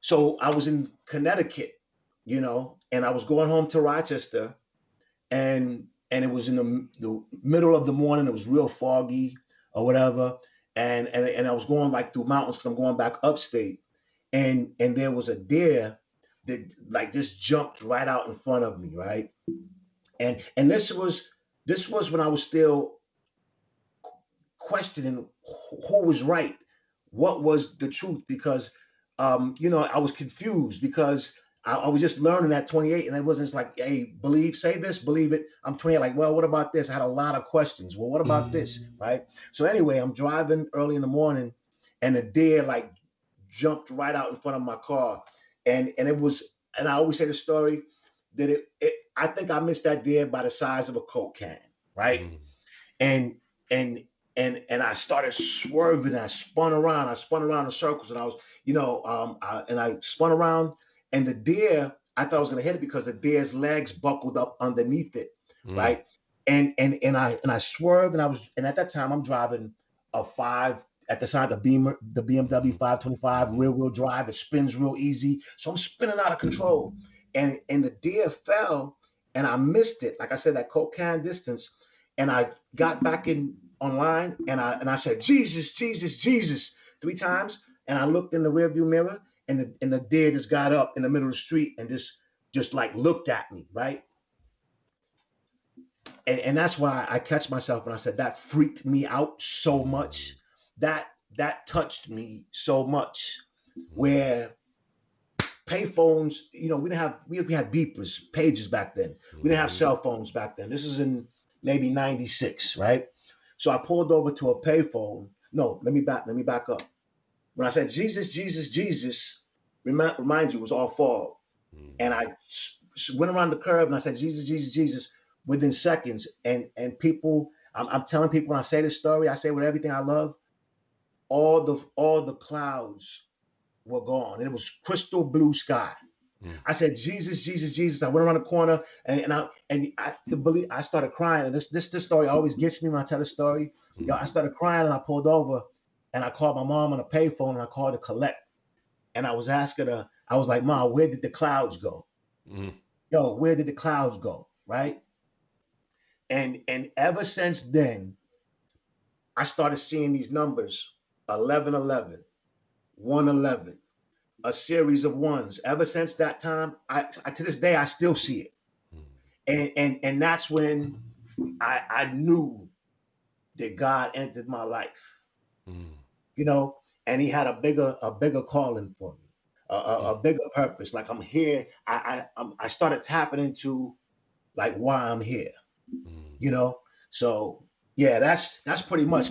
So I was in Connecticut, and I was going home to Rochester, and it was in the middle of the morning. It was real foggy or whatever, and I was going like through mountains because I'm going back upstate, and there was a deer that like just jumped right out in front of me, right? And this was when I was still questioning who was right, what was the truth, because I was confused because I was just learning at 28, and it wasn't just like, hey, say this, believe it. I'm 28, like, well, what about this? I had a lot of questions. Well, what about this, right? So anyway, I'm driving early in the morning, and the deer like jumped right out in front of my car, and it was, and I always say the story that I think I missed that deer by the size of a Coke can, right? And and and I started swerving. I spun around. I spun around in circles, and I was, I spun around, and the deer. I thought I was going to hit it because the deer's legs buckled up underneath it, right? And I swerved, and at that time I'm driving a five at the side the BMW 525 rear wheel drive. It spins real easy, so I'm spinning out of control, and the deer fell, and I missed it. Like I said, that Coke can distance, and I got back in online, and I said, Jesus, Jesus, Jesus, 3 times. And I looked in the rearview mirror, and the deer just got up in the middle of the street and just like looked at me, right? And that's why I catch myself when I said that freaked me out so much. That touched me so much. Where payphones, we had beepers, pages back then. We didn't have cell phones back then. This is in maybe 96, right? So I pulled over to a payphone. No, let me back up. When I said Jesus, Jesus, Jesus, remind you, it was all fog. And I went around the curb and I said, Jesus, Jesus, Jesus, within seconds. And people, I'm telling people, when I say this story, I say with everything I love, all the clouds were gone. And it was crystal blue sky. I said, Jesus, Jesus, Jesus. I went around the corner, I started crying. And this story always gets me when I tell the story. I started crying, and I pulled over, and I called my mom on a payphone, and I called to collect. And I was asking her, I was like, Mom, where did the clouds go? Where did the clouds go? Right? And ever since then, I started seeing these numbers: 1111, 111, a series of ones. Ever since that time, I to this day I still see it, and that's when I knew that God entered my life, and He had a bigger calling for me, a bigger purpose. Like, I'm here. I started tapping into like why I'm here, you know. So yeah, that's pretty much